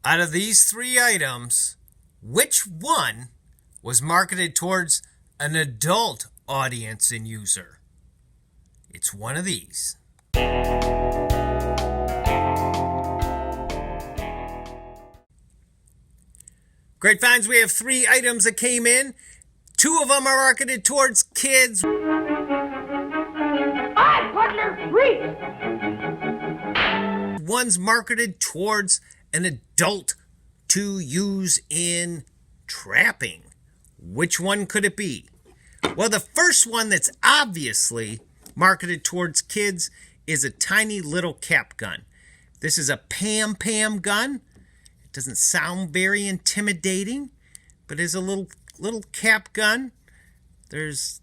Out of these three items, which one was marketed towards an adult audience and user? It's one of these. Great finds. We have three items that came in. Two of them are marketed towards kids. One's marketed towards an adult to use in trapping. Which one could it be? Well, the first one that's obviously marketed towards kids is a tiny little cap gun. This is a Pam Pam gun. It doesn't sound very intimidating, but is a little cap gun. There's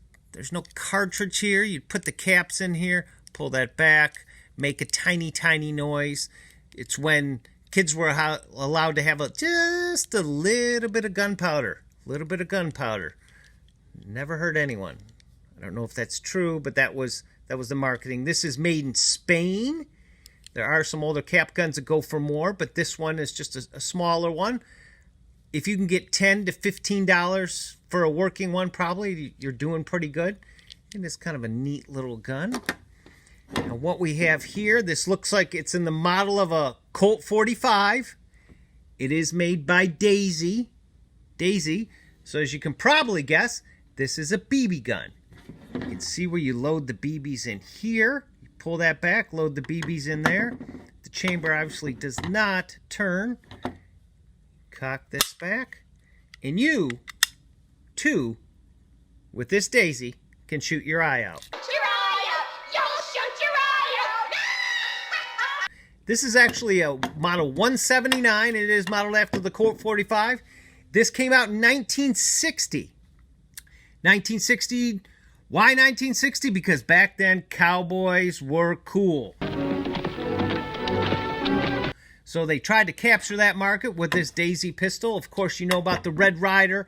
no cartridge here. You'd put the caps in here, pull that back, make a tiny noise. It's when kids were allowed to have just a little bit of gunpowder. Never hurt anyone. I don't know if that's true, but that was the marketing. This is made in Spain. There are some older cap guns that go for more, but this one is just a smaller one. If you can get $10 to $15 for a working one, probably you're doing pretty good. And it's kind of a neat little gun. Now what we have here, this looks like it's in the model of a Colt 45. It is made by Daisy. So as you can probably guess, this is a BB gun. You can see where you load the BBs in here. You pull that back, load the BBs in there. The chamber obviously does not turn. Cock this back. And you, too, with this Daisy, can shoot your eye out. This is actually a model 179. It is modeled after the Colt 45. This came out in 1960. 1960. Why 1960? Because back then cowboys were cool. So they tried to capture that market with this Daisy pistol. Of course, you know about the Red Ryder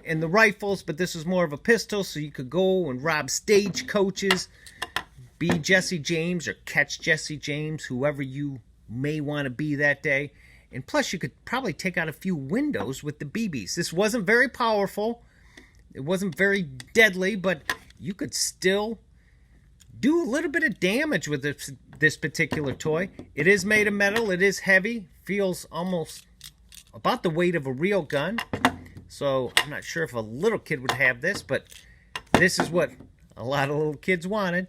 and the rifles, but this was more of a pistol, so you could go and rob stagecoaches, be Jesse James or catch Jesse James, whoever you may want to be that day. And plus, you could probably take out a few windows with the BBs. This wasn't very powerful. It wasn't very deadly, but you could still do a little bit of damage with this particular toy. It is made of metal. It is heavy. Feels almost about the weight of a real gun. So I'm not sure if a little kid would have this, but this is what a lot of little kids wanted.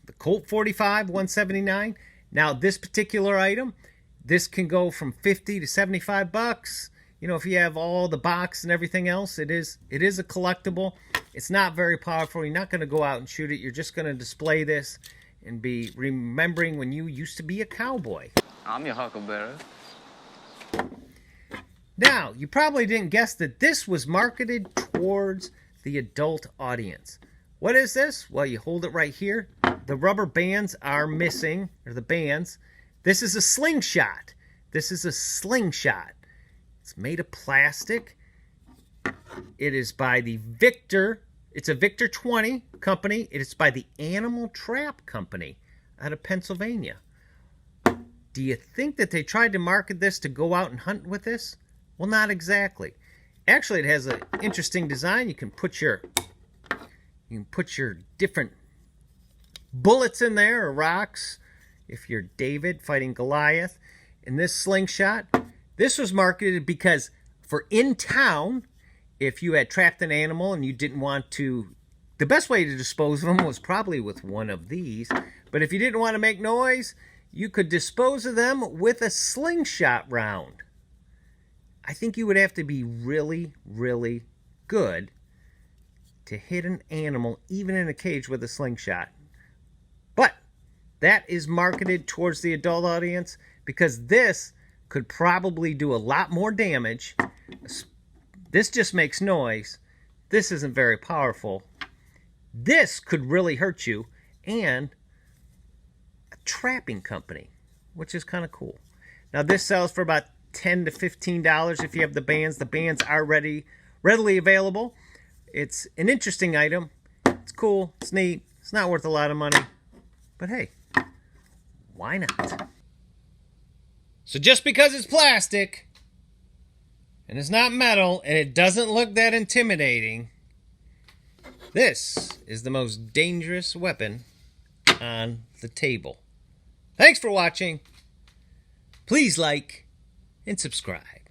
The Colt 45, 179. Now, this particular item, this can go from 50 to 75 bucks. You know, if you have all the box and everything else, it is a collectible. It's not very powerful. You're not going to go out and shoot it. You're just going to display this and be remembering when you used to be a cowboy. I'm your huckleberry. Now, you probably didn't guess that this was marketed towards the adult audience. What is this? Well, you hold it right here. The rubber bands are missing, or the bands. This is a Slingshot. It's made of plastic. It is by the Victor. It's a Victor 20 company. It is by the Animal Trap Company out of Pennsylvania. Do you think that they tried to market this to go out and hunt with this? Well, not exactly. Actually, it has an interesting design. You can put your different bullets in there, or rocks, if you're David fighting Goliath. In this Slingshot, this was marketed because for in town, if you had trapped an animal and you didn't want to, the best way to dispose of them was probably with one of these. But if you didn't want to make noise, you could dispose of them with a slingshot round. I think you would have to be really, really good to hit an animal, even in a cage, with a slingshot. But that is marketed towards the adult audience because this could probably do a lot more damage. This just makes noise. This isn't very powerful. This could really hurt you. And a trapping company, which is kind of cool. Now, this sells for about $10 to $15 if you have the bands. The bands are readily available. It's an interesting item. It's cool. It's neat. It's not worth a lot of money. But hey, why not? So just because it's plastic and it's not metal, and it doesn't look that intimidating, this is the most dangerous weapon on the table. Thanks for watching. Please like and subscribe.